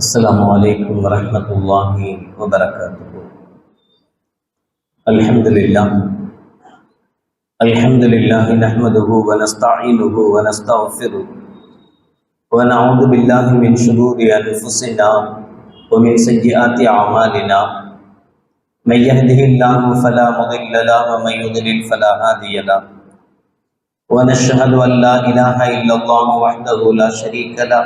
السلام عليكم ورحمة الله وبركاته. الحمد لله نحمده ونستعينه ونستغفره ونعوذ بالله من شرور أنفسنا ومن سيئات أعمالنا. من يهده الله فلا مضل له ومن يضلل فلا هادي له. ونشهد أن لا إله إلا الله وحده لا شريك له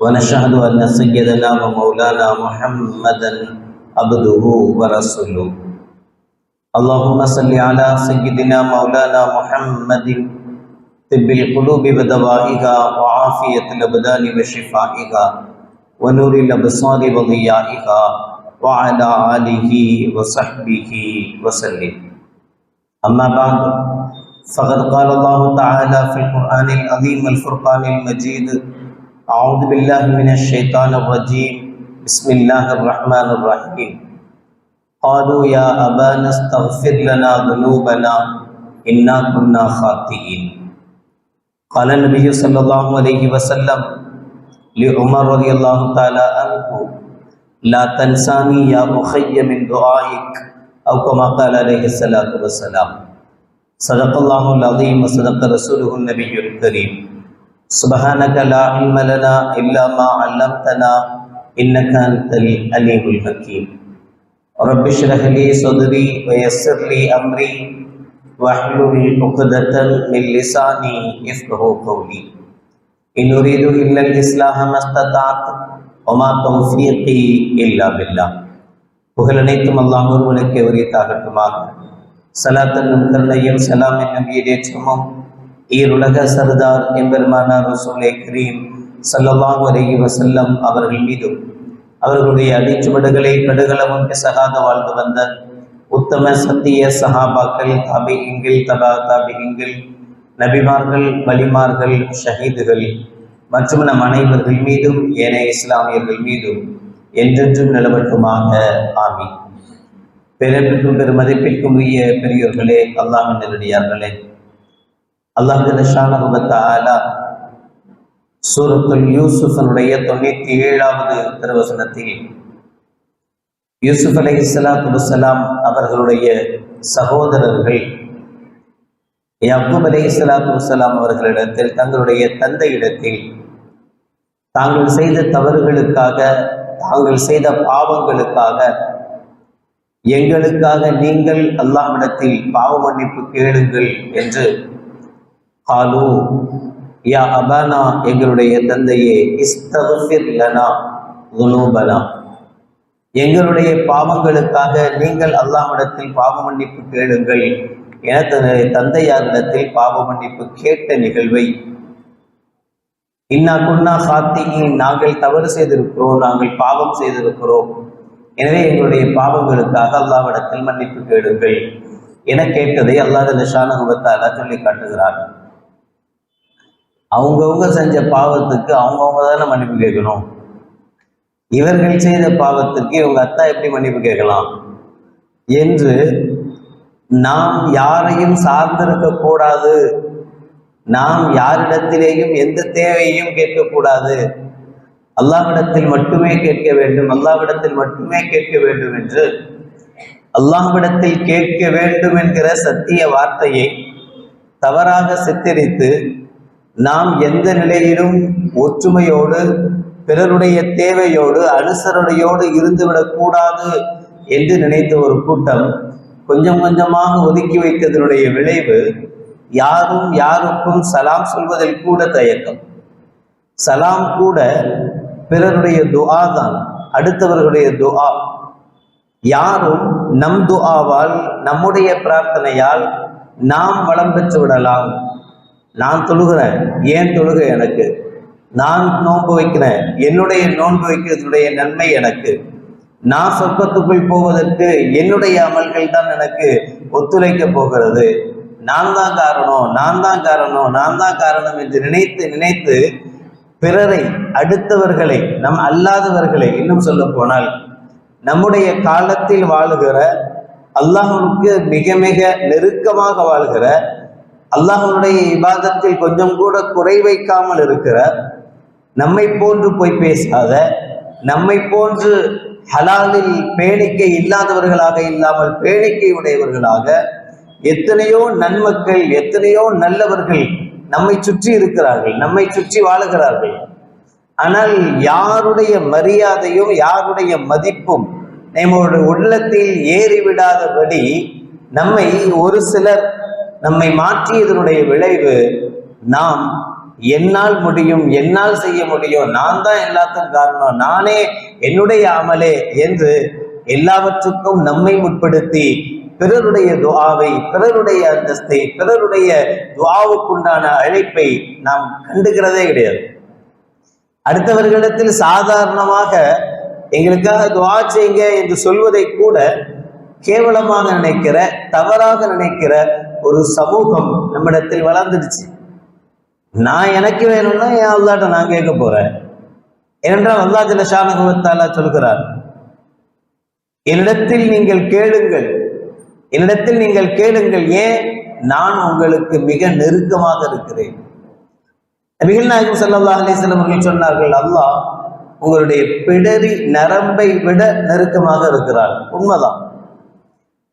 ونشهد أن سيدنا ومولانا محمدا عبده ورسوله. اللهم صل على سيدنا مولانا محمد طب القلوب ودوائها وعافية الأبدان وشفائها ونور الأبصار وضيائها وعلى آله وصحبه وسلم. أما بعد فقد قال الله تعالى في القرآن العظيم الفرقان المجيد: أعوذ بالله من الشيطان الرجيم، بسم الله الرحمن الرحيم. قالوا يا أبانا استغفر لنا ذنوبنا إنا كنا خاطئين. قال النبي صلى الله عليه وسلم لعمر رضي الله تعالى عنه: لا تنساني يا أخي من دعائك، أو كما قال عليه الصلاة والسلام. صدق الله العظيم وصدق رسوله النبي الكريم. سبحانك لا علم لنا إلا ما علمتنا إنك أنت العليم الحكيم. رب اشرح لي صدري ويسر لي أمري واحلل عقدة من لساني يفقهوا قولي. إن أريد إلا الإصلاح ما استطعت وما توفيقي إلا بالله. புகழ் அனைத்தும் அல்லாஹ் ஒருவனுக்கே உரித்தாகட்டுமாக. சலாத்தன்னும் கருணையும் சலாம் என்னும் ஈடேற்றமும் ஈருலக சர்தார் எம்பெருமானார் ரசூலே கரீம் ஸல்லல்லாஹு அலைஹி வஸல்லம் அவர்கள் மீதும் அவர்களுடைய அடிச்சுவடுகளை கடுகளவும் பிசகாத வாழ்ந்து வந்த உத்தம சத்திய சஹாபாக்கள், தாபிஈன்கள், தபா தாபிஈன்கள், நபிமார்கள், வலிமார்கள், ஷஹீதுகள் மற்றும் நம் அனைவர்கள் மீதும் ஏனைய இஸ்லாமியர்கள் மீதும் என்றென்றும் நிலவட்டுமாக. ஆமீன். பெருமைக்கும் பெருமதிப்பிற்கும் உரிய பெரியோர்களே, அல்லாஹ்வின் நல்லடியார்களே, அல்லாஹ் ஜல்லஷானஹு வ தஆலா சூரத்துல் யூசுஃபனுடைய 97வது திருவசனத்தில் யூசுப் அலைஹிஸ்ஸலாத்து வஸ்ஸலாம் அவர்களுடைய சகோதரர்கள் யாக்கூப் அலைஹிஸ்ஸலாத்து வஸ்ஸலாம் அவர்களிடத்தில், தங்களுடைய தந்தையிடத்தில் தாங்கள் செய்த தவறுகளுக்காக, தாங்கள் செய்த பாவங்களுக்காக எங்களுக்காக நீங்கள் அல்லாஹ்விடத்தில் பாவ மன்னிப்பு கேளுங்கள் என்று காலு யா அபானா, எங்களுடைய தந்தையே, இஸ்தக்ஃபிர் லனா துனூபனா, எங்களுடைய பாவங்களுக்காக நீங்கள் அல்லாஹ்விடத்தில் பாவ மன்னிப்பு கேளுங்கள் என தன்னுடைய தந்தையாரிடத்தில் பாவ மன்னிப்பு கேட்ட நிகழ்வை இன்னா குன்னா சாத்தியின், நாங்கள் தவறு செய்திருக்கிறோம், நாங்கள் பாவம் செய்திருக்கிறோம், எனவே எங்களுடைய பாவங்களுக்காக அல்லாஹ்விடத்தில் மன்னிப்பு கேளுங்கள் என கேட்டதை அல்லாஹ் ஜல்லஷானஹு வ தஆலா சொல்லி காட்டுகிறார். அவங்கவுங்க செஞ்ச பாவத்துக்கு அவங்கவுங்க தானே மன்னிப்பு கேட்கணும். இவர்கள் செய்த பாவத்துக்கு இவங்க அத்தா எப்படி மன்னிப்பு கேட்கலாம் என்று நாம் யாரையும் சார்ந்திருக்க கூடாது, நாம் யாரிடத்திலேயும் எந்த தேவையையும் கேட்கக்கூடாது, அல்லாஹ்விடத்தில் மட்டுமே கேட்க வேண்டும், அல்லாஹ்விடத்தில் மட்டுமே கேட்க வேண்டும் என்று அல்லாஹ்விடத்தில் கேட்க வேண்டும் என்கிற சத்திய வார்த்தையை தவறாக சித்தரித்து நாம் எந்த நிலையிலும் ஒற்றுமையோடு, பிறருடைய தேவையோடு, அனுசரணையோடு இருந்துவிடக்கூடாது என்று நினைத்த ஒரு கூட்டம் கொஞ்சம் கொஞ்சமாக ஒதுக்கி வைத்ததனுடைய விளைவு யாரும் யாருக்கும் சலாம் சொல்வதில் கூட தயக்கம். சலாம் கூட பிறருடைய துஆ தான், அடுத்தவர்களுடைய துஆ. யாரும் நம் துஆவால், நம்முடைய பிரார்த்தனையால் நாம் வளம் பெற்று விடலாம். நான் தொழுகிறேன், ஏன் தொழுகை எனக்கு, நான் நோன்பு வைக்கிறேன், என்னுடைய நோன்பு வைக்கிறதுடைய நன்மை எனக்கு, நான் சொர்க்கத்துக்குள் போவதற்கு என்னுடைய அமல்கள் தான் எனக்கு ஒத்துழைக்க போகிறது, நான் தான் காரணம், நான் தான் காரணம், நான் தான் காரணம் என்று நினைத்து நினைத்து பிறரை, அடுத்தவர்களை, நம் அல்லாதவர்களை, இன்னும் சொல்ல போனால் நம்முடைய காலத்தில் வாழுகிற, அல்லாஹ்வுக்கு மிக மிக நெருக்கமாக வாழ்கிற, அல்லாஹ்வுடைய இபாதத்தில் கொஞ்சம் கூட குறை வைக்காமல் இருக்கிற, நம்மை போன்று போய் பேசாத, நம்மை போன்று ஹலாலில் பேணிக்கை இல்லாதவர்களாக இல்லாமல் பேணிக்கை உடையவர்களாக எத்தனையோ நன்மக்கள், எத்தனையோ நல்லவர்கள் நம்மை சுற்றி இருக்கிறார்கள், நம்மை சுற்றி வாழுகிறார்கள். ஆனால் யாருடைய மரியாதையும் யாருடைய மதிப்பும் நம்முடைய உள்ளத்தில் ஏறிவிடாதபடி நம்மை ஒரு சிலர் நம்மை மாற்றியதனுடைய விளைவு, நாம் என்னால் முடியும், என்னால் செய்ய முடியும், நான் தான் எல்லாத்துக்கும் காரணம், நானே என்னுடைய அமலே என்று எல்லாவற்றுக்கும் நம்மை முற்படுத்தி பிறருடைய துஆவை, பிறருடைய அந்தஸ்தை, பிறருடைய துஆவுக்குண்டான அழைப்பை நாம் கண்டுகிறதே கிடையாது. அடுத்தவர்களிடத்தில் சாதாரணமாக எங்களுக்காக துஆ செய்யுங்க என்று சொல்வதை கூட கேவலமாக நினைக்கிற, தவறாக நினைக்கிற ஒரு சமூகம் நம்மிடத்தில் வளர்ந்துடுச்சு. நான் எனக்கு வேணும்னா என் அல்லாஹ்ட்ட நான் கேட்க போறேன். ஏனென்றால் அல்லாஹ் ஜல்ல ஷானஹு வ தஆலா சொல்கிறார், என்னிடத்தில் நீங்கள் கேளுங்கள், என்னிடத்தில் நீங்கள் கேளுங்கள், ஏன் நான் உங்களுக்கு மிக நெருக்கமாக இருக்கிறேன். நபிகள் நாயகம் ஸல்லல்லாஹு அலைஹி வஸல்லம் அவர்கள் சொன்னார்கள், அல்லாஹ் உங்களுடைய பிடரி நரம்பை விட நெருக்கமாக இருக்கிறார். உண்மைதான்.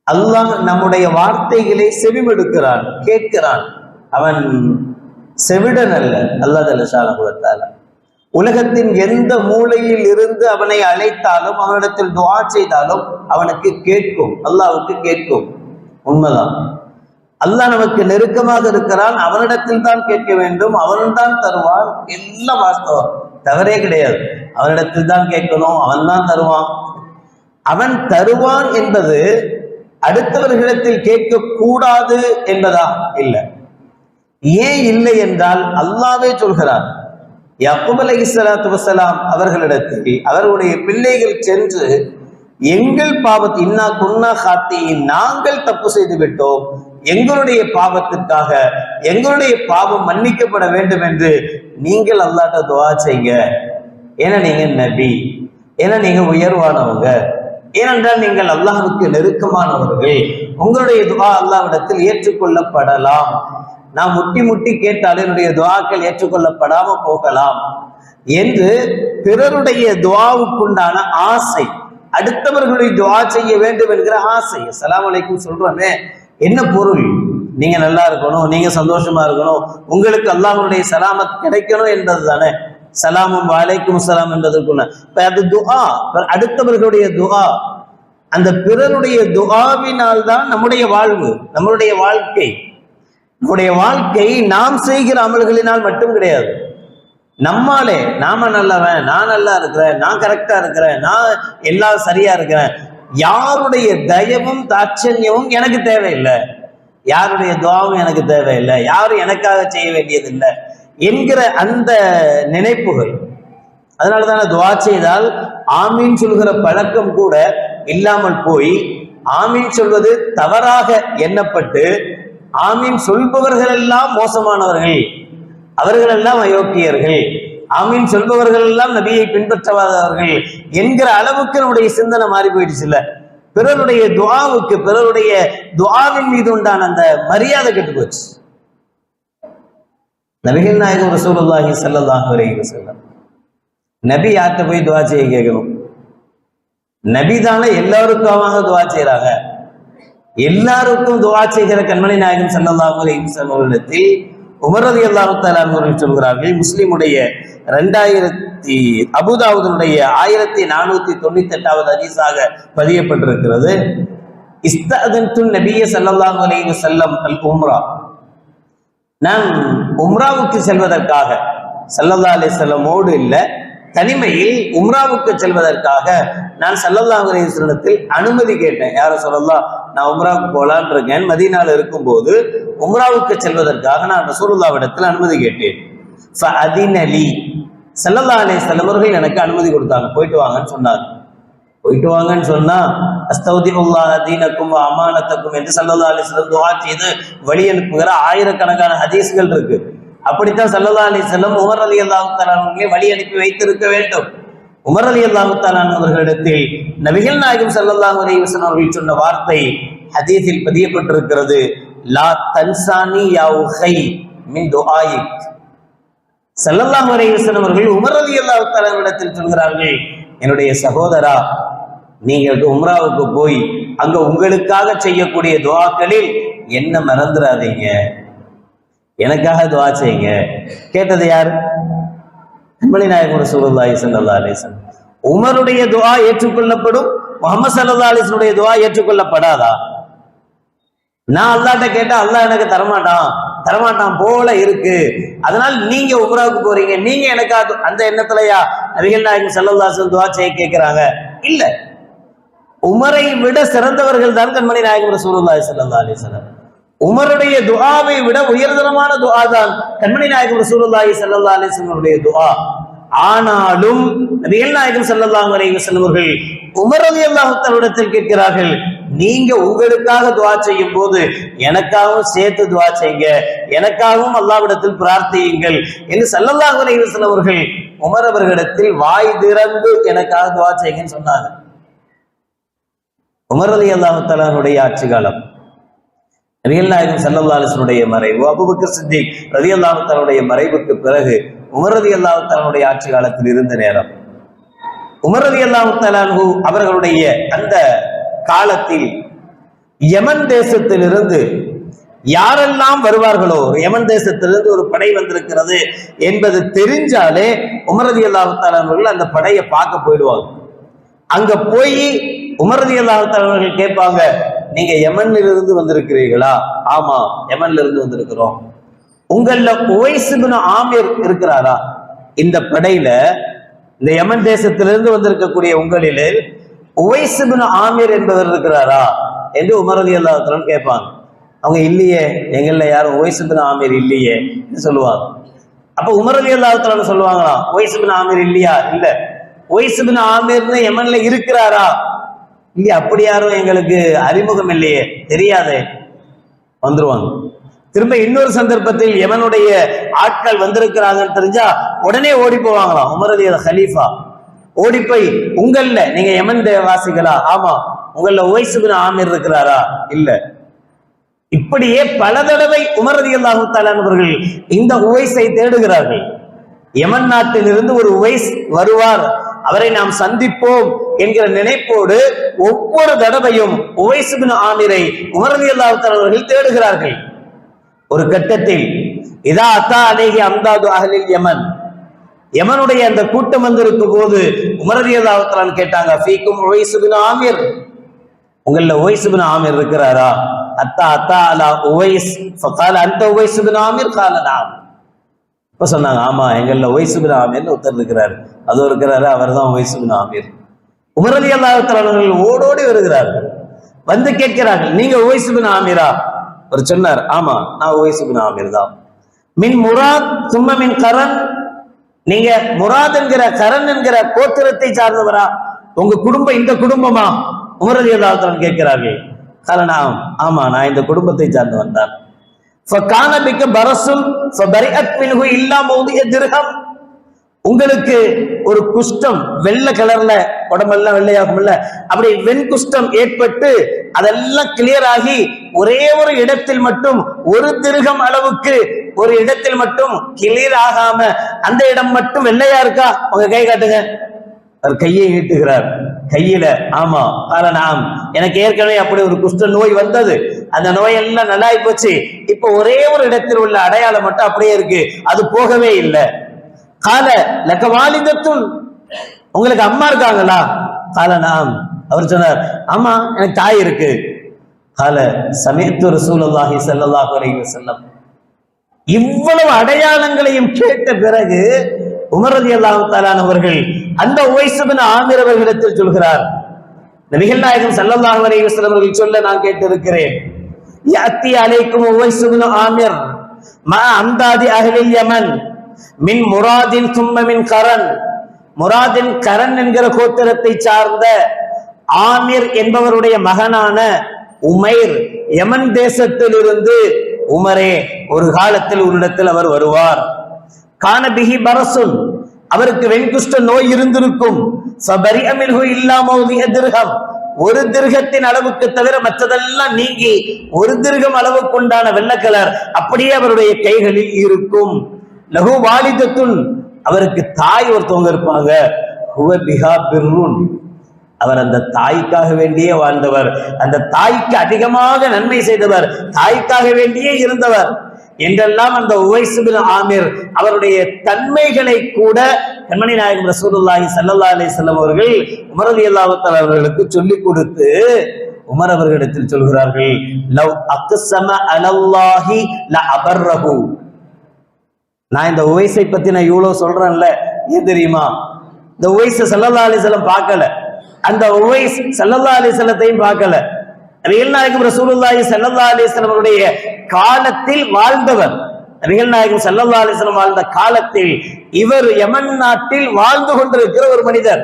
அல்லாஹ் நம்முடைய வார்த்தைகளை செவிமெடுக்கிறான், கேட்கிறான். அவன் செவிடன் அல்ல. அல்லாஹ் ஜல்ல ஷானஹு வ தஆலா உலகத்தின் எந்த மூலையில் இருந்து அவனை அழைத்தாலும், அவனிடத்தில் துஆ செய்தாலும் அவனுக்கு கேட்கும், அல்லாஹ்வுக்கு கேட்கும். உண்மைதான். அல்லாஹ் நமக்கு நெருக்கமாக இருக்கிறான், அவனிடத்தில் தான் கேட்க வேண்டும், அவன்தான் தருவான். எல்லாம் வாஸ்தவம், தவறே கிடையாது. அவனிடத்தில் தான் கேட்கணும், அவன் தான் தருவான். அவன் தருவான் என்பது அடுத்தவர்களிடத்தில் கேட்க கூடாது என்பதா? இல்லை. ஏன் இல்லை என்றால் அல்லாஹ்வே சொல்கிறார், யாக்கூப் அலைஹிஸ்ஸலாத்து வஸ்ஸலாம் அவர்களிடத்தில் அவர்களுடைய பிள்ளைகள் சென்று, எங்கள் பாவத்தை, இன்னா குன்னா ஹாத்தீன், நாங்கள் தப்பு செய்து விட்டோம், எங்களுடைய பாவத்திற்காக எங்களுடைய பாவம் மன்னிக்கப்பட வேண்டும் என்று நீங்கள் அல்லாஹ்ட்ட துஆ செய்யுங்க. ஏன்னா நீங்க நபி, ஏன்னா நீங்க உயர்வானவங்க, ஏனென்றால் நீங்கள் அல்லாஹ்வுக்கு நெருக்கமானவர்கள், உங்களுடைய துஆ அல்லாஹ்விடத்தில் ஏற்றுக்கொள்ளப்படலாம். நான் முட்டி முட்டி கேட்டால் என்னுடைய துஆக்கள் ஏற்றுக்கொள்ளப்படாம போகலாம் என்று பிறருடைய துஆவுக்குண்டான ஆசை, அடுத்தவர்களுடைய துஆ செய்ய வேண்டும் என்கிற ஆசை. அஸ்ஸலாமு அலைக்கும் சொல்றோமே, என்ன பொருள்? நீங்க நல்லா இருக்கணும், நீங்க சந்தோஷமா இருக்கணும், உங்களுக்கு அல்லாஹ்வுடைய சலாமத் கிடைக்கணும் என்பது தானே சலாமும் வலைக்கும் சலாம் என்பதற்குள்ள. அது துஆ, அடுத்தவர்களுடைய துஆ. அந்த பிறருடைய துஆவினால் தான் நம்முடைய வாழ்வு, நம்மளுடைய வாழ்க்கை. நம்முடைய வாழ்க்கை நாம் செய்கிற அமல்களினால் மட்டும் கிடையாது. நம்மாலே, நாம நல்லவன், நான் நல்லா இருக்கிறேன், நான் கரெக்டா இருக்கிறேன், நான் எல்லாம் சரியா இருக்கிறேன், யாருடைய தயவும் தாட்சண்யமும் எனக்கு தேவையில்லை, யாருடைய துஆவும் எனக்கு தேவையில்லை, யாரும் எனக்காக செய்ய வேண்டியதில்லை என்கிற அந்த நினைப்புகள். அதனாலதான துஆ செய்தால் ஆமீன் சொல்கிற பழக்கம் கூட இல்லாமல் போய், ஆமீன் சொல்வது தவறாக எண்ணப்பட்டு, ஆமீன் சொல்பவர்கள் எல்லாம் மோசமானவர்கள், அவர்கள் எல்லாம் அயோக்கியர்கள், ஆமீன் சொல்பவர்கள் எல்லாம் நபியை பின்பற்றாதவர்கள் என்கிற அளவுக்கு நம்முடைய சிந்தனை மாறி போயிடுச்சு. இல்ல, பிறருடைய துஆவுக்கு, பிறருடைய துஆவின் மீது உண்டான அந்த மரியாதை கெட்டு போச்சு. நபிகள் நாயகம் ரசூலுல்லாஹி ஸல்லல்லாஹு அலைஹி வஸல்லம், நபி யார்கிட்ட போய் துஆ செய்ய கேட்கணும்? நபி தானே எல்லாருக்காக துஆ செய்யறாங்க. எல்லாருக்கும் துஆ செய்கிற கண்மணி நாயகம் ஸல்லல்லாஹு அலைஹி வஸல்லம் அவர்களிடத்தில் உமர் ரலியல்லாஹு தஆலா அவர்கள் சொல்கிறார்கள், முஸ்லிமுடைய 2000 அபூதாவுதுடைய 1498வது ஹதீஸாக பதியப்பட்டிருக்கிறது, இஸ்தஅதன்து நபிய ஸல்லல்லாஹு அலைஹி வஸல்லம் அல் உம்ரா, நான் உம்ராவுக்கு செல்வதற்காக, ஸல்லல்லாஹு அலைஹி வஸல்லமோடு இல்லை, தனிமையில் உம்ராவுக்கு செல்வதற்காக நான் ஸல்லல்லாஹு அலைஹி வஸல்லத்தில் அனுமதி கேட்டேன். யார சொல்லலாம், நான் உம்ராவுக்கு போலான் இருக்கேன், மதீனால இருக்கும்போது உம்ராவுக்கு செல்வதற்காக நான் ரசூலுல்லாஹ்விடத்தில் அனுமதி கேட்டேன். ஃபஅதின லி, ஸல்லல்லாஹு அலைஹி வஸல்லம் அவர்கள் எனக்கு அனுமதி கொடுத்தாங்க, போயிட்டு வாங்கன்னு சொன்னாங்க. போயிட்டு வாங்கன்னு சொன்னா, அஸ்தௌதிஉல்லாஹ தீனக்கும் வ அமானத்தக்கும் என்று ஸல்லல்லாஹு அலைஹி வஸல்லம் துஆ செய்து வழி அனுப்புகிற ஆயிரக்கணக்கான ஹதீஸ்கள் இருக்கு. அப்படித்தான் ஸல்லல்லாஹு அலைஹி வஸல்லம் உமர் ரலியல்லாஹு தஆலா அவர்களை வழி அனுப்பி வைத்திருக்க வேண்டும். உமர் ரலியல்லாஹு தஆலா அவர்களிடத்தில் நபிகள் நாயகம் ஸல்லல்லாஹு அலைஹி வஸல்லம் அவர்கள் சொன்ன வார்த்தை ஹதீஸில் பதியப்பட்டிருக்கிறது, லா தன்சானி யா உஹை மின் துஆயிக். ஸல்லல்லாஹு அலைஹி வஸல்லம் அவர்கள் உமர் ரலியல்லாஹு தஆலா அவர்களிடத்தில் சொல்கிறார்கள், என்னுடைய சகோதரா, நீங்கள் உம்ராவுக்கு போய் அங்க உங்களுக்காக செய்யக்கூடிய துஆக்களில் என்ன மறந்துடாதீங்க, எனக்காக துஆ செய்யுங்க. கேட்டது யார்? கண்மணி நாயகம் ரசூலுல்லாஹி ஸல்லல்லாஹு அலைஹி வஸல்லம். உமருடைய துஆ ஏற்றுக்கொள்ளப்படும், முஹம்மது ஸல்லல்லாஹு அலைஹி வஸல்லம் உடைய துஆ ஏற்றுக்கொள்ளப்படாதா? நான் அல்லாஹ்ட்ட கேட்டா அல்லாஹ் எனக்கு தரமாட்டான் போல இருக்கு, அதனால நீங்க உம்ராவுக்கு போறீங்க, நீங்க எனக்காக அந்த எண்ணத்துலயா நபிகள் நாயகம் ஸல்லல்லாஹு அலைஹி வஸல்லம் துஆ செய்ய கேட்கிறாங்க? இல்ல, உமரை விட சிறந்தவர்கள் தான் கண்மணி நாயகம் ரசூலுல்லாஹி ஸல்லல்லாஹு அலைஹி வஸல்லம். உமருடைய துஆவை விட உயர்தரமான துஆ தான் கண்மணி நாயகம் ரசூலுல்லாஹி ஸல்லல்லாஹு அலைஹி வஸல்லம் துஆ. ஆனாலும் நபிகள் நாயகம் ஸல்லல்லாஹு அலைஹி வஸல்லம் அவர்கள் உமர் ரலியல்லாஹு தஆலா இடத்தில் கேட்கிறார்கள், நீங்க உங்களுக்காக துஆ செய்யும் போது எனக்காகவும் சேர்த்து துஆ செய்யுங்க, எனக்காகவும் அல்லாஹ்விடத்தில் பிரார்த்தியுங்கள் என்று ஸல்லல்லாஹு அலைஹி வஸல்லம் அவர்கள் உமர் அவர்களிடத்தில் வாய் திறந்து எனக்காக துஆ செய்யுங்கன்னு சொன்னாங்க. உமர் ரலியல்லாஹு தஆலாவுடைய ஆட்சி காலம், நபிகள் நாயகம் ஸல்லல்லாஹு அலைஹி வஸல்லம் மறைவு, அபூபக்கர் சித்திக் ரலியல்லாஹு தஆலாவுடைய மறைவுக்கு பிறகு உமர் ரலியல்லாஹு தஆலாவுடைய ஆட்சி காலத்தில் இருந்த நேரம், உமர் ரலியல்லாஹு தஆலா அவர்களுடைய அந்த காலத்தில் யமன் தேசத்திலிருந்து யாரெல்லாம் வருவார்களோ, யமன் தேசத்திலிருந்து ஒரு படை வந்திருக்கிறது என்பது தெரிஞ்சாலே உமர் ரலியல்லாஹு தஆலா அவர்கள் அந்த படையை பார்க்க போயிடுவாங்க. அங்க போய் உமர் ரலியல்லாஹு தஆலா அவர்கள் கேட்பாங்க, நீங்க யமன்ல இருந்து வந்திருக்கிறீர்களா? ஆமா, யமன்ல இருந்து வந்திருக்கிறோம். உங்கள உவைஸ் இப்னு ஆமிர் இருக்கிறாரா? இந்த படையில இந்த யமன் தேசத்திலிருந்து வந்திருக்கக்கூடிய உங்களில் உவைஸ் இப்னு ஆமிர் என்பவர் இருக்கிறாரா என்று உமர் ரலியல்லாஹு தஆலா கேட்பாங்க. அவங்க இல்லையே, எங்கள்ல யாரும் உவைஸ் இப்னு ஆமிர் இல்லையே சொல்லுவாங்க. அப்ப உமர் ரலியல்லாஹு தஆலா சொல்லுவாங்களாம், உவைஸ் இப்னு ஆமிர் இல்லையா? இல்ல. உவைஸ் இப்னு ஆமிர்னு யமன்ல இருக்கிறாரா? இல்லையா, அப்படி யாரும் எங்களுக்கு அறிமுகம் இல்லையே, தெரியாதே. வந்துருவாங்க. திரும்ப இன்னொரு சந்தர்ப்பத்தில் யமனுடைய ஆட்கள் வந்திருக்கிறாங்கன்னு தெரிஞ்சா உடனே ஓடி போவாங்களாம். உமர் ரலியல்லாஹு ஹலீஃபா ஓடி போய், உங்கள்ல நீங்க யமன் தேவாசிகளா? ஆமா. உங்கள உவைஸ் இப்னு ஆமிர் இருக்கிறாரா? இல்ல. இப்படியே பல தடவை உமர் ரலியல்லாஹு தஆலா அவர்கள் இந்த உவைஸை தேடுகிறார்கள். யமன் நாட்டிலிருந்து ஒரு உவைஸ் வருவார், அவரை நாம் சந்திப்போம் என்கிற நினைப்போடு ஒவ்வொரு தடவையும் உவைஸ் இப்னு ஆமிரை உமர் ரலியல்லாஹு தஆலா அவர்கள் தேடுகிறார்கள். ஒரு கட்டத்தில் இதா அத்தா அலைஹி அம்தாது அஹ்லில் யமன், யமனுடைய அந்த கூட்டம் வந்திருக்கும் போது உமர் ரலியல்லாஹு தஆலா கேட்டாங்க, ஃபீக்கும் உவைஸ் இப்னு ஆமிர், உங்கள உவைஸ் இப்னு ஆமிர் இருக்கிறாரா? அத்தா அத்தா அலா உவைஸ் ஃபகால அன்த உவைஸ் இப்னு ஆமிர் கால நஅம். இப்ப சொன்னாங்க, ஆமா, எங்கள்ல உவைஸ் இப்னு ஆமிர்னு ஒருத்தர் இருக்கிறார், அது இருக்கிறாரு, அவர் தான் உவைஸ் இப்னு ஆமிர். உமர் ரலியல்லாஹு தஆலா அவர்கள் ஓடோடி வருகிறார்கள், வந்து கேட்கிறார்கள், நீங்க உவைஸ் இப்னு ஆமிரா? அவர் சொன்னார், ஆமா, நான் உவைஸ் இப்னு ஆமிர் தான். மின் முராத் சும்ம மின் கரன், நீங்க முராத் என்கிற கரன் என்கிற கோத்திரத்தை சார்ந்தவரா? உங்க குடும்பம் இந்த குடும்பமா? உமர் ரலியல்லாஹு தஆலா கேட்கிறார்கள். காரணம், ஆமா, நான் இந்த குடும்பத்தை சார்ந்தவன் தான். ஃபகான பிக பரசுன் ஃபபரிஅத் மின்ஹு இல்லா மௌதிஅ திர்ஹம், உங்களுக்கு ஒரு குஷ்டம், வெள்ளை கலர்ல உடம்பெல்லாம் வெள்ளையாகும் இல்ல, அப்படி வெண்குஷ்டம் ஏற்பட்டு அதெல்லாம் கிளியர் ஆகி ஒரே ஒரு இடத்தில் மட்டும் ஒரு திர்ஹம் அளவுக்கு ஒரு இடத்தில் மட்டும் கிளியர் ஆகாம அந்த இடம் மட்டும் வெள்ளையா இருக்கா? உங்க கை காட்டுங்க. அவர் கையை நீட்டுகிறார். கையில, ஆமா, காரணம், எனக்கு ஏற்கனவே அப்படி ஒரு குஷ்ட நோய் வந்தது, அந்த நோயெல்லாம் நல்லாயி போச்சு, இப்ப ஒரே ஒரு இடத்தில் உள்ள அடையாளம் மட்டும் அப்படியே இருக்கு, அது போகவே இல்லை. கால லக்க வாலிதத்துன், உங்களுக்கு அம்மா இருக்காங்களா? காரணம், அவர் சொன்னார், ஆமா, எனக்கு தாய் இருக்கு. கால சமீஅத்து ரசூலுல்லாஹி ஸல்லல்லாஹு அலைஹி வஸல்லம். இவ்வளவு அடையாளங்களையும் கேட்ட பிறகு உமர் ரலியல்லாஹு தஆலா அவர்கள் அந்த உவைஸ் இப்னு ஆமிர் அவர்களிடத்தில் சொல்கிறார், நபிகள் நாயகம் ஸல்லல்லாஹு அலைஹி வஸல்லம் அவர்கள் சொல்ல நான் கேட்டிருக்கிறேன், யஅத்தி அலைக்கும் உவைஸ் இப்னு ஆமிர் மா அம்தாதி அஹ்லில் யமன் மின் முராதின் சும்ம மின் கரன், முராதின் கரன் என்கிற கோத்திரத்தை சார்ந்த ஆமிர் என்பவருடைய மகனான உமைர் யமன் தேசத்தில் இருந்து, உமரே, ஒரு காலத்தில் உன்னிடத்தில் அவர் வருவார். கான பிஹி பரசுன், அவருக்கு வெண்குஷ்ட நோய் இருந்திருக்கும். ஃபபரிஅ மின்ஹு இல்லா மௌதிஅ திர்ஹம், ஒரு திர்ஹத்தின் அளவுக்கு தவிர மற்றதெல்லாம் நீங்கி ஒரு திர்ஹம் அளவுக்கு உண்டான வெள்ளை கலர் அப்படியே அவருடைய கைகளில் இருக்கும். லஹு வாலிதத்துன், அவருக்கு தாய் ஒருத்தவங்க இருப்பாங்க. அவர் அந்த தாய்க்காக வேண்டியே வாழ்ந்தவர், அந்த தாய்க்கு அதிகமாக நன்மை செய்தவர், தாய்க்காக வேண்டியே இருந்தவர் என்றெல்லாம் அந்த உவைஸ் பின் ஆமிர் அவருடைய தன்மைகளை கூட கண்மணி நாயகம் ரசூலுல்லாஹி ஸல்லல்லாஹு அலைஹி வஸல்லம் அவர்கள் உமர் ரலியல்லாஹு தஆலா அவர்களுக்கு சொல்லிக் கொடுத்து உமர் அவர்களிடத்தில் சொல்கிறார்கள், லவ் அக்ஸம அலல்லாஹி லஅபர்ரஹு. நான் இந்த உவைஸை பத்தி நான் இவ்வளவு சொல்றேன்ல, ஏன் தெரியுமா? இந்த உவைஸ் ஸல்லல்லாஹு அலைஹி வஸல்லம் பார்க்கல, அந்த உவைஸ் ஸல்லல்லாஹு அலைஹி வஸல்லத்தையும் பார்க்கல. நபிகள் நாயகம் ரசூலுல்லாஹி ஸல்லல்லாஹு அலைஹி வஸல்லம் அவருடைய காலத்தில் வாழ்ந்தவர். நபிகள் நாயகம் ஸல்லல்லாஹு அலைஹி வஸல்லம் வாழ்ந்த காலத்தில் இவர் யமன் நாட்டில் வாழ்ந்து கொண்டிருக்கிற ஒரு மனிதர்,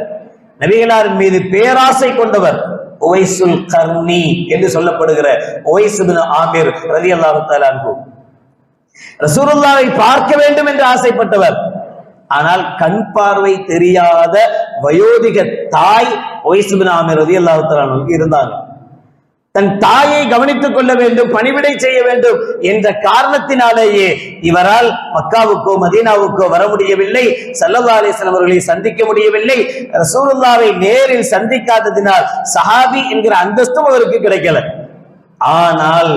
நபிகளாரின் மீது பேராசை கொண்டவர், உவைசுல் கர்னி என்று சொல்லப்படுகிற உவைஸ் பின் ஆமிர் ரலியல்லாஹு தஆலா அன்ஹு. ரசூலுல்லாஹை பார்க்க வேண்டும் என்று ஆசைப்பட்டவர். ஆனால் கண் பார்வை தெரியாத வயோதிக தாய் உவைஸ் பின் ஆமிர் ரலியல்லாஹு தஆலா அன்ஹுக்கு இருந்தாங்க. தன் தாயை கவனித்துக் கொள்ள வேண்டும், பணிவிடை செய்ய வேண்டும் என்ற காரணத்தினாலேயே இவரால் மக்காவுக்கோ மதீனாவுக்கோ வர முடியவில்லை, ஸல்லல்லாஹு அலைஹி வஸல்லம் அவர்களை சந்திக்க முடியவில்லை. ரசூலுல்லாஹை நேரில் சந்திக்காததினால் சஹாபி என்கிற அந்தஸ்தும் அவருக்கு கிடைக்கல. ஆனால்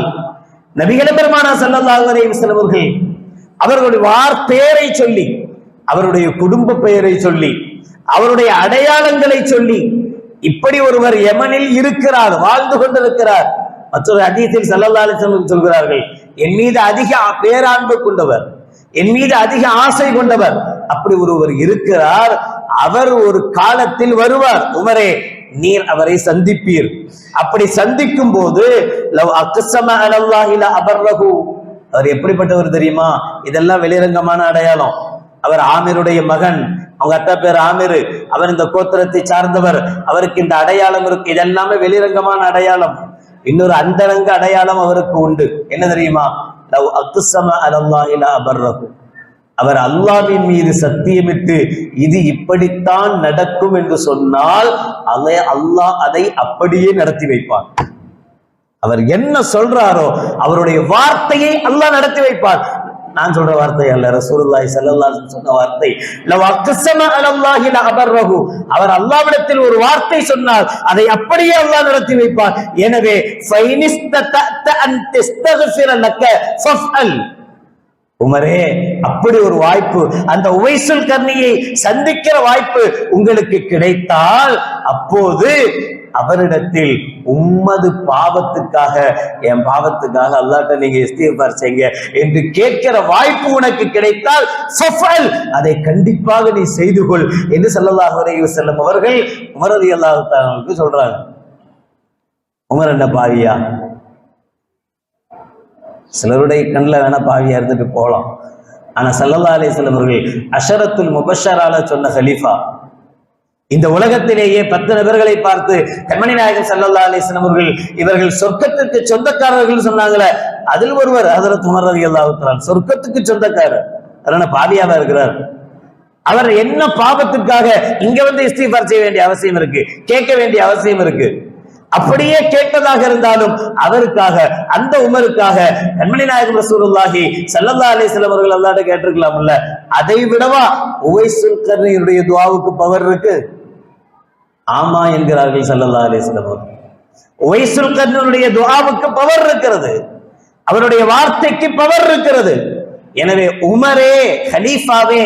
நபிகள் பெருமானார் ஸல்லல்லாஹு அலைஹி வஸல்லம் அவர்கள் அவர்களுடைய பெயரை சொல்லி, அவருடைய குடும்ப பெயரை சொல்லி, அவருடைய அடையாளங்களை சொல்லி, இப்படி ஒருவர் யமனில் இருக்கிறார், வாழ்ந்து கொண்டிருக்கிறார். மற்றொரு ஹதீஸில் ஸல்லல்லாஹு அலைஹி வஸல்லம் சொல்கிறார்கள், என் மீது அதிக பேரான்பு கொண்டவர், என் மீது அதிக ஆசை கொண்டவர், அப்படி ஒருவர் இருக்கிறார், அவர் ஒரு காலத்தில் வருவார், உமரே நீர் அவரை சந்திப்பீர். அப்படி சந்திக்கும் போது லவ் அக்ஸம அலல்லாஹி லஅபர்ரஹு. அவர் எப்படிப்பட்டவர் தெரியுமா? இதெல்லாம் வெளிரங்கமான அடையாளம். அவர் ஆமிருடைய மகன், அவங்க அத்தா பேர் ஆமிரு, அவர் இந்த கோத்திரத்தை சார்ந்தவர், அவருக்கு இந்த அடையாளம் இருக்கு. இதெல்லாமே வெளிரங்கமான அடையாளம். இன்னொரு அந்தரங்க அடையாளம் அவருக்கு உண்டு. என்ன தெரியுமா? லவ் அக்ஸம அலல்லாஹி லஅபர்ரஹு. அவர் அல்லாஹ்வின் மீது சத்தியமிட்டு இது இப்படித்தான் நடக்கும் என்று சொன்னால் அல்லாஹ் அதை அப்படியே நடத்தி வைப்பார். அவர் என்ன சொல்றாரோ அவருடைய வார்த்தையை அல்லாஹ் நடத்தி வைப்பார். நான் சொல்ற வார்த்தை அல்ல, ரசூலுல்லாஹி ஸல்லல்லாஹு அலைஹி வஸல்லம் சொன்ன வார்த்தை. லவ் அக்ஸம அலல்லாஹி லஅபர்ரஹு. அவர் அல்லாஹ்விடத்தில் ஒரு வார்த்தை சொன்னால் அதை அப்படியே அல்லாஹ் நடத்தி வைப்பார். எனவே ஃபைனிஸ்தத அன் தஸ்தக்ஃபிர லக ஃபஃஅல். உமரே, அப்படி ஒரு வாய்ப்பு, அந்த உவைசுல் கர்னியை சந்திக்கிற வாய்ப்பு உங்களுக்கு கிடைத்தால் அப்போது அவரிடத்தில் உம்மது பாவத்துக்காக, என் பாவத்துக்காக அல்லாஹ்ட்ட நீங்க இஸ்திக்ஃபார் செய்யுங்க என்று கேட்கிற வாய்ப்பு உனக்கு கிடைத்தால் ஃபஃஅல், அதை கண்டிப்பாக நீ செய்து கொள் என்று ஸல்லல்லாஹு அலைஹி வஸல்லம் அவர்கள் உமர் ரலியல்லாஹு தஆலா அன்ஹுக்கு சொல்றாங்க. உமர் என்ன பாவியா? சிலருடைய கண்ணில் வேணா பாவியா இருந்துட்டு போகலாம். ஆனா ஸல்லல்லாஹு அலைஹி வஸல்லம் அவர்கள் அஷரத்துல் முபஷ்ஷரால சொன்ன கலீஃபா, இந்த உலகத்திலேயே 10 நபர்களை பார்த்து கண்மணி நாயகம் ஸல்லல்லாஹு அலைஹி வஸல்லம் அவர்கள் இவர்கள் சொர்க்கத்துக்கு சொந்தக்காரர்கள் சொன்னாங்களே, அதில் ஒருவர் ஹஜ்ரத் உமர் ரலியல்லாஹு தஆலா சொர்க்கத்துக்கு சொந்தக்காரர். அதனால பாவியாவா இருக்கிறார். அவர் என்ன பாவத்துக்காக இங்க வந்து இஸ்திக்ஃபார் செய்ய வேண்டிய அவசியம் இருக்கு, கேட்க வேண்டிய அவசியம் இருக்கு? அப்படியே கேட்டதாக இருந்தாலும் அவருக்காக, அந்த உமருக்காக கண்மணி நாயகம் ரசூலுல்லாஹி ஸல்லல்லாஹு அலைஹி வஸல்லம் அவர்கள் அல்லாஹ்ட்ட கேட்டிருக்கலாம்ல. அதை விடவா உவைசுல் கர்னியுடைய துஆவுக்கு பவர் இருக்கு? ஆமா என்கிறார்கள் ஸல்லல்லாஹு அலைஹி வஸல்லம் அவர்கள். உவைசுல் கர்னியுடைய துஆவுக்கு பவர் இருக்கிறது, அவருடைய வார்த்தைக்கு பவர் இருக்கிறது. எனவே உமரே, கலீஃபாவே,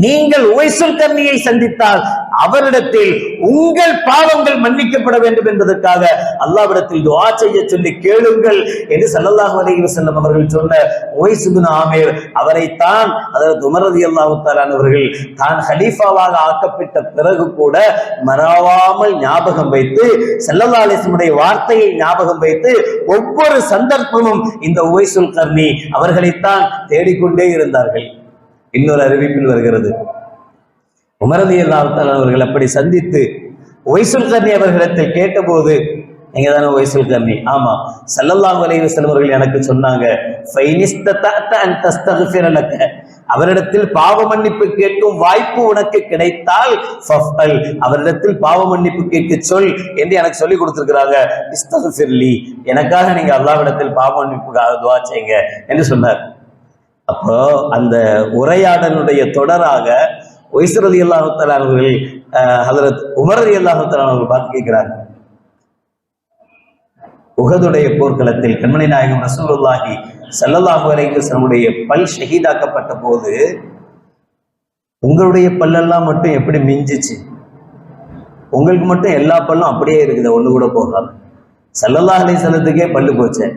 நீங்கள் உவைசுல் கர்னியை சந்தித்தால் அவரிடத்தில் உங்கள் பாவங்கள் மன்னிக்கப்பட வேண்டும் என்பதற்காக அல்லாஹ்விடத்தில் துஆ செய்ய சொல்லி கேளுங்கள் என்று ஸல்லல்லாஹு அலைஹி வஸல்லம் அவர்கள் சொன்ன உவைஸ் இப்னு ஆமிர் அவரைத்தான் ஹஜ்ரத் உமர் ரலியல்லாஹு தஆலா அவர்கள் தான் கலீஃபாவாக ஆக்கப்பட்ட பிறகு கூட மறவாமல் ஞாபகம் வைத்து, ஸல்லல்லாஹு அலைஹி வஸல்லம் வார்த்தையை ஞாபகம் வைத்து ஒவ்வொரு சந்தர்ப்பமும் இந்த உவைசுல் கர்னி அவர்களைத்தான் தேடிக்கொண்டே இருந்தார்கள். இன்னொரு அறிவிப்பில் வருகிறது, உமர் ரலியல்லாஹு தஆலா அவர்கள் அப்படி சந்தித்து உவைசுல் கர்னி அவர்களிடத்தில் கேட்டபோது, நீங்க தானே உவைசுல் கர்னி? ஆமா. ஸல்லல்லாஹு அலைஹி வஸல்லம் அவர்கள் எனக்கு சொன்னாங்க, ஃபைனிஸ்ததஅத அன் தஸ்தக்ஃபிர லக. அவரிடத்தில் பாவ மன்னிப்பு கேட்கும் வாய்ப்பு உனக்கு கிடைத்தால் ஃபஃஅல், அவரிடத்தில் பாவ மன்னிப்பு கேட்க சொல் என்று எனக்கு சொல்லி கொடுத்திருக்கிறாங்க. இஸ்தக்ஃபிர்லி, எனக்காக நீங்க அல்லாஹ்விடத்தில் பாவ மன்னிப்புக்காக துஆ செய்யுங்க என்று சொன்னார். அப்போ அந்த உரையாடலுடைய தொடராக உவைஸ் ரலியல்லாஹு தஆலா அவர்கள் ஹதரத் உமர் ரலியல்லாஹு தஆலா அவர்கள் பார்த்து கேட்கிறாங்க, உஹதுடைய போர்க்களத்தில் கண்மணி நாயகம் ரசூலுல்லாஹி ஸல்லல்லாஹு அலைஹி வஸல்லம் பல் ஷஹீதாக்கப்பட்ட போது உங்களுடைய பல்லெல்லாம் மட்டும் எப்படி மிஞ்சிச்சு? உங்களுக்கு மட்டும் எல்லா பல்லும் அப்படியே இருக்குது, ஒண்ணு கூட போகாது. ஸல்லல்லாஹு அலைஹி வஸல்லத்துக்கே பல்லு போச்சே.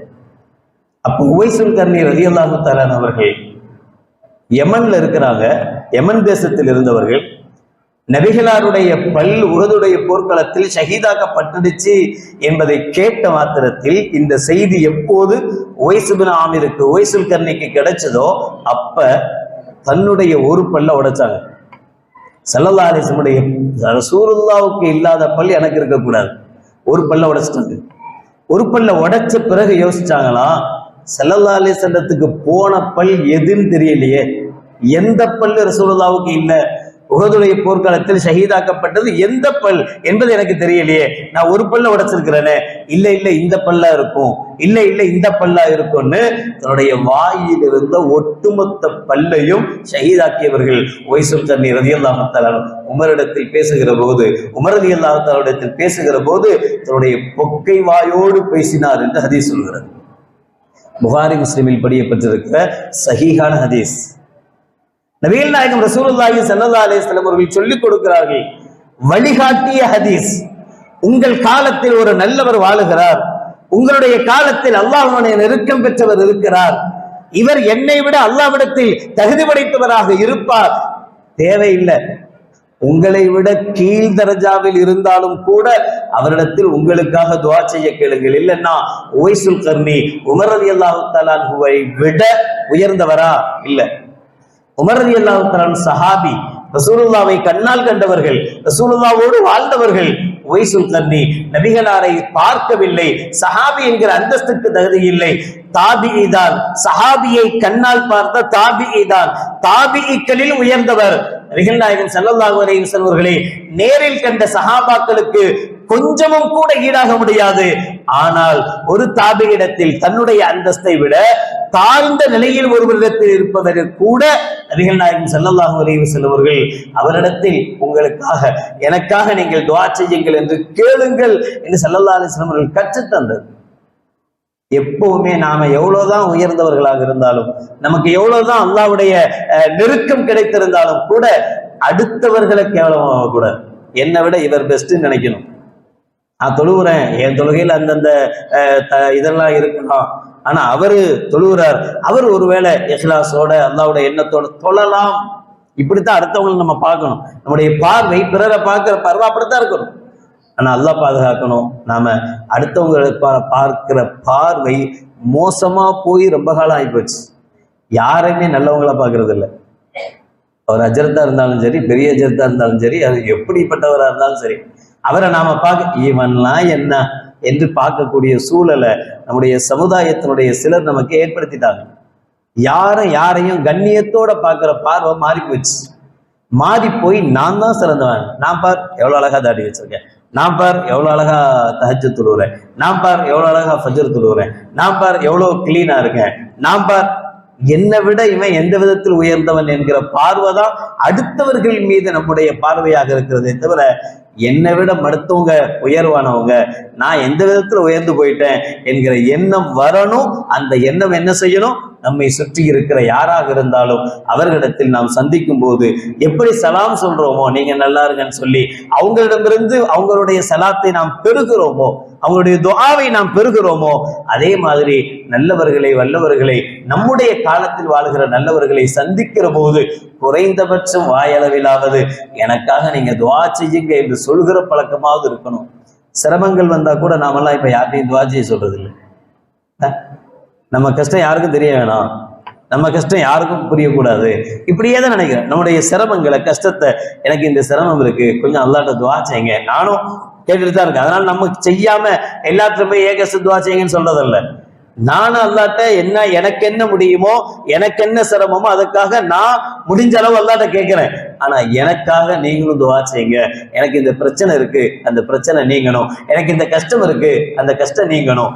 அப்போ உவைசுல் கர்னி ரலியல்லாஹு தஆலா அவர்கள் யமன்ல இருக்கிறாங்க, யமன் தேசத்தில் இருந்தவர்கள். நபிகளாருடைய பல் உஹதுடைய போர்க்களத்தில் ஷஹீதாக்கப்பட்டுடுச்சு என்பதை கேட்ட மாத்திரத்தில் இந்த செய்தி எப்போது உவைஸ் இப்னு ஆமிருக்கு, உவைசுல் கர்னிக்கு கிடைச்சதோ அப்ப தன்னுடைய ஒரு பல்ல உடைச்சாங்க. ஸல்லல்லாஹு அலைஹி வஸல்லம் ரசூலுல்லாஹ்வுக்கு இல்லாத பல் எனக்கு இருக்கக்கூடாது, ஒரு பல்ல உடைச்சிட்டாங்க. ஒரு பல்ல உடைச்ச பிறகு யோசிச்சாங்களாம், ஸல்லல்லாஹு அலைஹி வஸல்லத்துக்கு போன பல் எதுன்னு தெரியலையே, எந்த பல்லு ரசூலுல்லாஹ்வுக்கு இல்ல, உஹதுடைய போர்க்காலத்தில் ஷஹீதாக்கப்பட்டது எந்த பல் என்பது எனக்கு தெரியலையே, நான் ஒரு பல்ல உடைச்சிருக்கிறேனே, இல்ல இல்ல இந்த பல்லா இருக்கும், இல்ல இல்ல இந்த பல்லா இருக்கும்னு தன்னுடைய வாயில் இருந்த ஒட்டுமொத்த பல்லையும் ஷஹீதாக்கியவர்கள் உவைசுல் கர்னி ரலியல்லாஹு தஆலா உமரிடத்தில் பேசுகிற போது, உமர் ரலியல்லாஹு தஆலா பேசுகிற போது தன்னுடைய பொக்கை வாயோடு பேசினார் என்று ஹதீஸ் சொல்கிறது. புகாரி முஸ்லிமில் படியப்பட்டிருக்கிற சஹீஹான ஹதீஸ். நபிகள் நாயகம் ரசூலுல்லாஹி ஸல்லல்லாஹு அலைஹி வஸல்லம் அவர்கள் சொல்லிக் கொடுக்கிறார்கள், வழிகாட்டிய ஹதீஸ். உங்கள் காலத்தில் ஒரு நல்லவர் வாழுகிறார், உங்களுடைய காலத்தில் அல்லாஹ்வுடைய நெருக்கம் பெற்றவர் இருக்கிறார், இவர் என்னை விட அல்லாஹ்விடத்தில் தகுதி படைத்தவராக இருப்பார், தேவையில்லை உங்களை விட கீழ் தரஜாவில் இருந்தாலும் கூட அவரிடத்தில் உங்களுக்காக துஆ செய்ய கேளுங்கள். இல்லைன்னா உவைசுல் கர்னி உமர் ரலியல்லாஹு தஆலா அன்ஹுவை விட உயர்ந்தவரா? இல்லை. உமர் ரலியல்லாஹு தஆலா சஹாபி, ரசூலுல்லாஹ்வை கண்ணால் கண்டவர்கள், ரசூலுல்லாஹ்வோடு வாழ்ந்தவர்கள். உவைசுல் கர்னி நபிகளாரை பார்க்கவில்லை, சஹாபி என்கிற அந்தஸ்துக்கு தகுதி இல்லை, தாபிஈ தான். சஹாபியை கண்ணால் பார்த்த தாபிஈ தான், தாபிஈக்களில் உயர்ந்தவர். நபிகள் நாயகம் ஸல்லல்லாஹு அலைஹி வஸல்லம் அவர்களை நேரில் கண்ட சஹாபாக்களுக்கு கொஞ்சமும் கூட ஈடாக முடியாது. ஆனால் ஒரு தாபியிடத்தில் தன்னுடைய அந்தஸ்தை விட தாழ்ந்த நிலையில் ஒருவரிடத்தில் இருப்பதற்கு கூட நபிகள் நாயகம் ஸல்லல்லாஹு அலைஹி வஸல்லம் அவர்கள் அவரிடத்தில் உங்களுக்காக எனக்காக நீங்கள் துஆ செய்யுங்கள் என்று கேளுங்கள் என்று ஸல்லல்லாஹு அலைஹி வஸல்லம் அவர்கள் கற்றுத்தந்தது. எப்பவுமே நாம எவ்வளவுதான் உயர்ந்தவர்களாக இருந்தாலும், நமக்கு எவ்வளவுதான் அல்லாஹ்வுடைய நெருக்கம் கிடைத்திருந்தாலும் கூட அடுத்தவர்களை கேவலமாக கூட என்னை விட இவர் பெஸ்ட்ன்னு நினைக்கணும். நான் தொழுகிறேன், என் தொழுகையில் அந்தந்த இதெல்லாம் இருக்கலாம், ஆனா அவரு தொழுகிறார், அவர் ஒருவேளை இஹ்லாஸோட அல்லாஹ்வுடைய எண்ணத்தோட தொழலாம். இப்படித்தான் அடுத்தவங்களை நம்ம பார்க்கணும். நம்முடைய பார்வை பிறரை பார்க்கிற பார்வை அப்படித்தான் இருக்கணும். ஆனா அல்லாஹ் பாதுகாக்கணும், நாம அடுத்தவங்களை பார்க்கிற பார்வை மோசமா போய் ரொம்ப காலம் ஆகிப்போச்சு. யாரையுமே நல்லவங்களா பார்க்கறது இல்லை. அவர் அஜரத்தா இருந்தாலும் சரி, பெரிய அஜரத்தா இருந்தாலும் சரி, அது எப்படிப்பட்டவராக இருந்தாலும் சரி, அவரை நாம பார்க்க இவன்லாம் என்ன என்று பார்க்கக்கூடிய சூழலை நம்முடைய சமுதாயத்தினுடைய சிலர் நமக்கு ஏற்படுத்திட்டாங்க. யாரையும் கண்ணியத்தோட பார்க்கிற பார்வை மாறி போச்சு. மாறி போய் நான் தான் சிறந்தவன், நான் பார் எவ்வளவு அழகா தாடி வச்சிருக்கேன், நான் பார் எவ்வளவு அழகா தஹஜ்ஜுத் தொழுகிறேன், நான் பார் எவ்வளவு அழகா ஃபஜ்ர் தொழுகிறேன், நான் பார் எவ்வளவு கிளீனா இருக்கேன், நான் பார் என்னை விட இவன் எந்த விதத்தில் உயர்ந்தவன் என்கிற பார்வைதான் அடுத்தவர்கள் மீது நம்முடைய பார்வையாக இருக்கிறதே தவிர என்னை விட மருத்துவங்க உயர்வானவங்க, நான் எந்த விதத்துல உயர்ந்து போயிட்டேன் என்கிற எண்ணம் வரணும். அந்த எண்ணம் என்ன செய்யணும்? நம்மை சுற்றி இருக்கிற யாராக இருந்தாலும் அவர்களிடத்தில் நாம் சந்திக்கும் போது எப்படி சலாம் சொல்றோமோ, நீங்க நல்லா இருங்கன்னு சொல்லி அவங்களிடமிருந்து அவங்களுடைய சலாத்தை நாம் பெறுகிறோமோ, அவங்களுடைய துஆவை நாம் பெறுகிறோமோ, அதே மாதிரி நல்லவர்களை வல்லவர்களை நம்முடைய காலத்தில் வாழ்கிற நல்லவர்களை சந்திக்கிற போது குறைந்தபட்சம் வாயளவிலாவது எனக்காக நீங்க துஆ செய்யுங்க என்று சொல்கிற பழக்கமாவது இருக்கணும். சிரமங்கள் வந்தா கூட நாமெல்லாம் இப்ப யார்ட்டையும் துஆ செய்ய சொல்றது இல்லை. நம்ம கஷ்டம் யாருக்கும் தெரிய வேணாம், நம்ம கஷ்டம் யாருக்கும் புரியக்கூடாது, இப்படியே தான் நினைக்கிறேன். நம்முடைய சிரமங்களை கஷ்டத்தை, எனக்கு இந்த சிரமம் இருக்கு, கொஞ்சம் அல்லாஹ்ட்ட துஆ செய்யுங்க, நானும் கேட்டுட்டு தான் இருக்கேன். அதனால நம்ம செய்யாம எல்லாத்துலயும் போய் ஏகஸ்ட் துஆ செய்யுங்கன்னு சொல்றதில்ல. நானும் அல்லாட்ட என்ன எனக்கு என்ன முடியுமோ, எனக்கு என்ன சிரமமோ அதுக்காக நான் முடிஞ்ச அளவு அல்லாட்ட கேட்கிறேன். ஆனா எனக்காக நீங்களும் துவா செய்யுங்க. எனக்கு இந்த பிரச்சனை இருக்கு, அந்த பிரச்சனை நீங்கணும். எனக்கு இந்த கஷ்டம் இருக்கு, அந்த கஷ்டம் நீங்கணும்.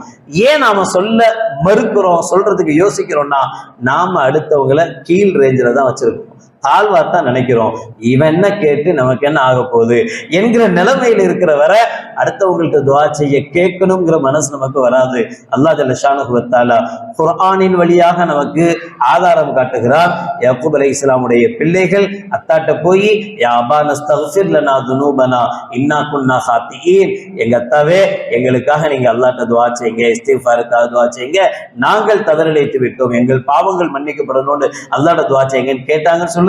ஏன் நாம சொல்ல மறுக்கிறோம், சொல்றதுக்கு யோசிக்கிறோம்னா, நாம அடுத்தவங்களை கீழ் ரேஞ்சில தான் வச்சிருக்கோம், தாழ்வாத்தான் நினைக்கிறோம். இவன் என்ன கேட்டு நமக்கு என்ன ஆக போகுது என்கிற நிலைமையில் இருக்கிற வரை அடுத்தவங்கள்ட்ட துவா செய்ய கேட்கணுங்கிற மனசு நமக்கு வராது. அல்லாஹ் ஜல்ல ஷானஹு வ தஆலா குர்ஆனின் வழியாக நமக்கு ஆதாரம் காட்டுகிறார். யாக்கூப் அலைஹிஸ்ஸலாமுடைய பிள்ளைகள் அத்தாட்ட போய் யா அபா நஸ்தக்ஃபிர் லனா துனூபனா இன்னா குன்னா ஹாத்திஈன், எங்க அத்தாவே எங்களுக்காக நீங்க அல்லாஹ்ட்ட துவா செய்யுங்க, இஸ்திக்ஃபாருக்காக துவா செய்யுங்க, நாங்கள் தவறிழைத்து விட்டோம், எங்கள் பாவங்கள் மன்னிக்கப்படணும்னு அல்லாஹ்ட்ட துவா செய்யுங்கன்னு கேட்டாங்கன்னு சொல்லுது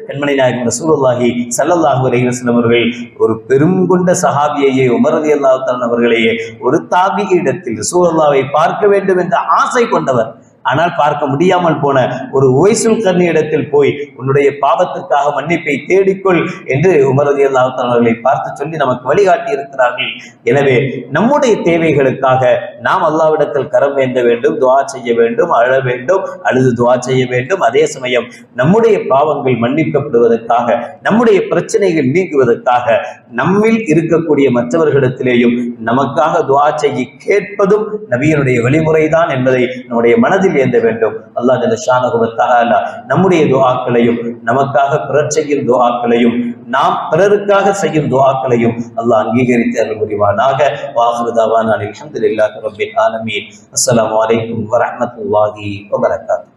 கண்மணி நாயகம் ரசூலுல்லாஹி ஸல்லல்லாஹு அலைஹி வஸல்லம் அவர்கள். ஒரு பெரும் கொண்ட சஹாபியையே, உமர் ரலியல்லாஹு தஆலா அவர்களையே, ஒரு தாபியிடத்தில் ரசூலுல்லாஹை பார்க்க வேண்டும் என்ற ஆசை கொண்டவர், ஆனால் பார்க்க முடியாமல் போன ஒரு உவைசுல் கர்னி இடத்தில் போய் உன்னுடைய பாவத்துக்காக மன்னிப்பை தேடிக்கொள் என்று உமர் ரலியல்லாஹு தஆலா அவர்களை பார்த்து சொல்லி நமக்கு வழிகாட்டி இருக்கிறார்கள். எனவே நம்முடைய தேவைகளுக்காக நாம் அல்லாஹ்விடத்தில் கரம் வேண்ட வேண்டும், துஆ செய்ய வேண்டும், அழ வேண்டும், அழுது துஆ செய்ய வேண்டும். அதே சமயம் நம்முடைய பாவங்கள் மன்னிக்கப்படுவதற்காக, நம்முடைய பிரச்சனைகள் நீங்குவதற்காக நம்மில் இருக்கக்கூடிய மற்றவர்களிடத்திலேயும் நமக்காக துஆ செய்ய கேட்பதும் நபியினுடைய வழிமுறைதான் என்பதை நம்முடைய மனதில் ஏந்த வேண்டும். அல்லாஹ் ஜல்ல ஷானஹு வ தஆலா நம்முடைய துஆக்களையும், நமக்காக பிறர் செய்யும் துஆக்களையும், நாம் பிறருக்காக செய்யும் துஆக்களையும் அல்லாஹ் அங்கீகரித்து அருள் புரிவானாக. வாஹிரு தஅவானா அல்ஹம்துலில்லாஹி ரப்பில் ஆலமீன். அஸ்ஸலாமு அலைக்கும் வ ரஹ்மத்துல்லாஹி வ பரகாத்துஹு.